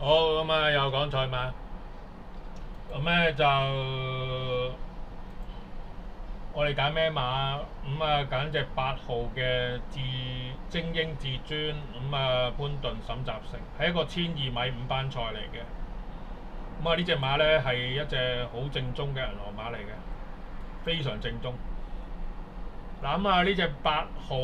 好咁啊，又講賽馬，咁咧就我哋揀咩馬？咁啊揀隻8號嘅精英至尊，咁啊潘頓沈集成，係一個1200米五班賽嚟嘅。咁啊呢隻馬咧係一隻好正宗嘅銀河馬嚟嘅，非常正宗。嗱咁啊呢隻8號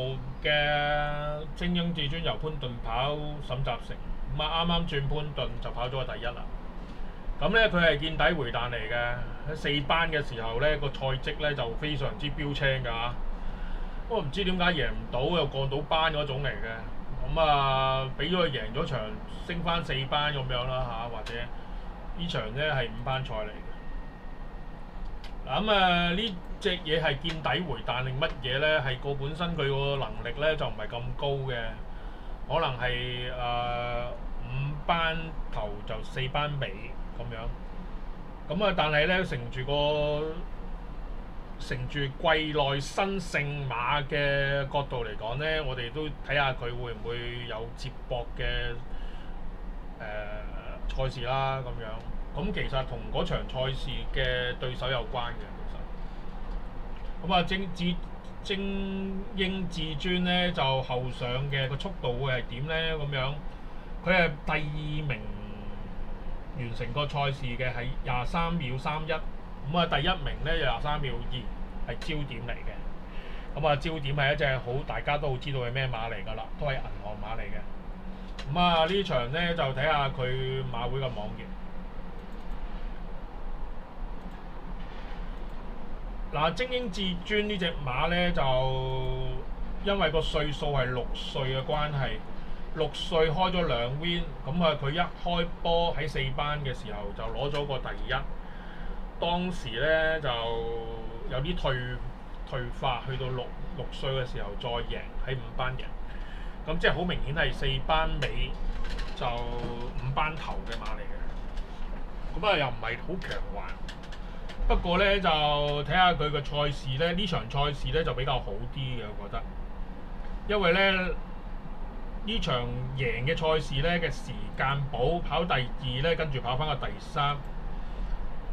嘅精英至尊由潘頓跑沈集成，咁啊啱啱轉潘頓就跑咗個第一啦。咁咧佢係見底回彈嚟嘅，喺4班嘅時候咧個賽績咧就非常之標青㗎嚇。不過唔知點解贏唔到又過到班嗰種嚟嘅，咁啊俾咗佢贏咗場，升翻4班咁樣啦嚇，或者呢場咧係五班賽嚟嘅。嗱咁啊呢隻嘢係見底回彈定乜嘢咧？係個本身佢個能力咧就唔係咁高嘅，可能係5班頭就4班尾咁樣。咁啊，但係咧乘住季內新勝馬嘅角度嚟講咧，我哋都睇下佢會唔會有接駁嘅賽事啦咁樣。咁其實同嗰場賽事嘅對手有關嘅，其實。咁啊，精英至尊咧就後上嘅個速度會係點咧？咁樣佢係第2名完成個賽事嘅，係23秒31。咁啊，第1名咧23秒2，係焦點嚟嘅。咁啊，焦點係一隻好大家都好知道係咩馬嚟㗎啦，都係銀河馬嚟嘅。咁啊，呢場咧就睇下佢馬會嘅網頁。嗱，精英至尊呢隻馬咧就因為個歲數係6歲嘅關係，6歲開咗2 win，咁啊佢一開波喺4班嘅時候就攞咗個第一。當時咧就有啲退化，去到六歲嘅時候再贏喺5班贏，咁即係好明顯係4班尾就5班頭嘅馬嚟嘅。咁啊又唔係好強橫。不過咧就睇下佢嘅賽事咧，呢場賽事咧就比較好啲嘅，我覺得。因為咧呢場贏嘅賽事咧嘅時間寶跑第2咧，跟住跑翻個第3。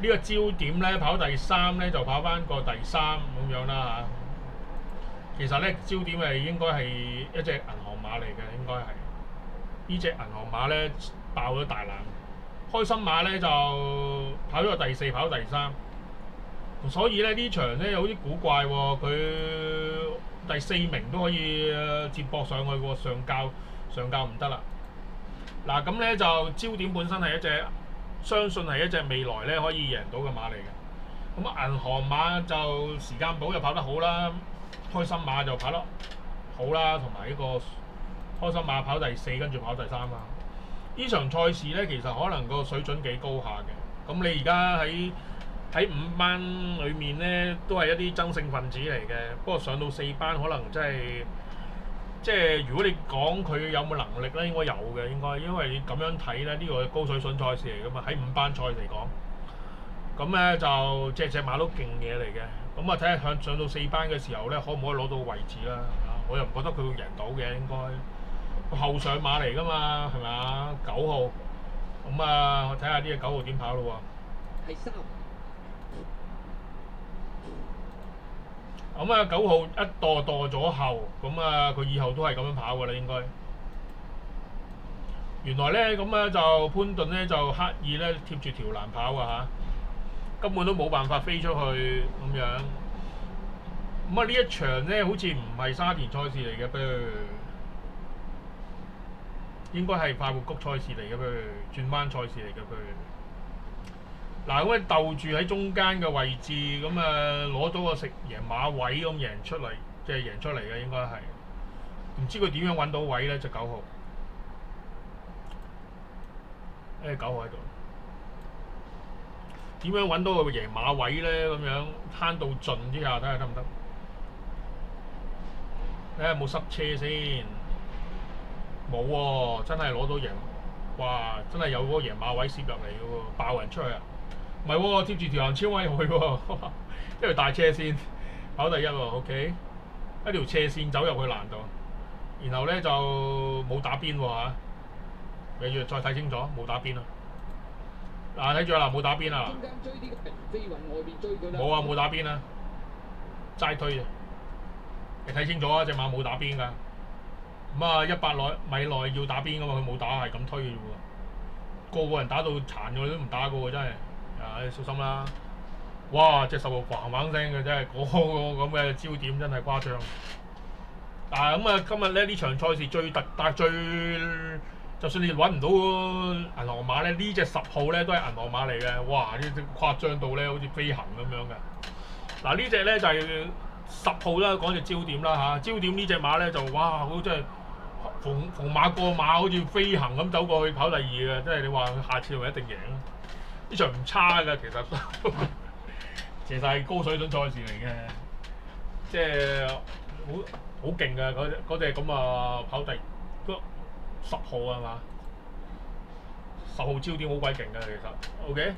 呢個焦點咧跑第3咧就跑翻個第3咁樣啦嚇。其實咧焦點係應該係一隻銀河馬嚟嘅，應該係呢隻銀河馬咧爆咗大冷。開心馬咧就跑咗個第4，跑第3。所以咧呢場咧有啲古怪喎，佢第4名都可以接駁上去喎，上教唔得啦。嗱咁咧就焦點本身係一隻，相信係一隻未來咧可以贏到嘅馬嚟嘅。咁銀河馬就時間寶就跑得好啦，開心馬就跑得好啦，同埋呢個開心馬跑第4，跟住跑第3啦。呢場賽事咧其實可能個水準幾高下嘅。咁你而家喺5班裏面咧，都係一啲爭勝分子嚟嘅。不過上到4班，可能真係即係如果你講佢有冇能力咧，應該有嘅，應該，因為你咁樣睇咧，呢個係高水準賽事嚟噶嘛。喺5班賽嚟講，咁咧就隻馬都勁嘢嚟嘅。咁啊睇下上到4班嘅時候咧，可唔可以攞到位置啦？我又唔覺得佢會贏到嘅，應該後上馬嚟噶嘛，係咪啊？9號，咁啊我睇下呢隻9號點跑咯喎。係3。咁啊9號一墮咗後，咁啊佢以後都係咁樣跑㗎啦，應該。原來咧咁咧就潘頓咧就刻意咧貼住條欄跑啊嚇，根本都冇辦法飛出去咁樣。咁啊呢一場咧好似唔係沙田賽事嚟嘅噃，應該係快活谷賽事嚟嘅噃，轉彎賽事嚟嘅噃。嗱咁啊鬥住喺中間嘅位置，咁啊攞到個食贏馬位咁贏出嚟，即係贏出嚟嘅應該係。唔知佢點樣揾到位咧？隻9號，9號喺度，點樣揾到個贏馬位咧？咁樣攤到盡之下，睇下得唔得？睇下有冇塞車先。冇喎，真係攞到贏，哇！真係有嗰個贏馬位攝入嚟嘅喎，爆人出去啊！唔係喎，貼住條行超位去喎，一條大斜線跑第1喎 ，OK， 一條斜線走入去欄度，然後咧就冇打邊喎嚇。你要再睇清楚，冇打邊啊！嗱，睇住啦，冇打邊啊！冇啊，冇打邊啊，齋推啊！你睇清楚啊，隻馬冇打邊㗎。咁啊，100米內要打邊㗎嘛，佢冇打係咁推嘅啫喎。個人打到殘咗都唔打㗎喎，真係。啊，你小心啦！哇，隻10號嘭嘭聲嘅真係，嗰個咁嘅焦點真係誇張。但係咁啊，今日咧呢場賽事但係就算你揾唔到銀河馬咧，呢隻10號咧都係銀河馬嚟嘅。哇！呢啲誇張到咧，好似飛行咁樣嘅。嗱，呢隻咧就係10號啦，講隻焦點啦嚇。焦點呢隻馬咧就哇，好真係逢馬過馬，好似飛行咁走過去跑第2嘅，即係你話佢下次咪一定贏咯。呢場唔差㗎，其實其實係高水準賽事嚟嘅，即係好勁㗎嗰隻咁啊跑第10號係嘛？10號焦點好鬼勁㗎，其實 OK。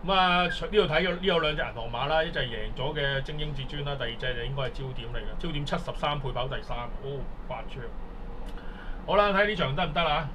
咁啊，呢度睇呢有2隻銀河馬啦，一隻係贏咗嘅精英至尊啦，第二隻就應該係焦點嚟嘅，焦點73倍跑第3，哦，8張。好啦，睇呢場得唔得啦？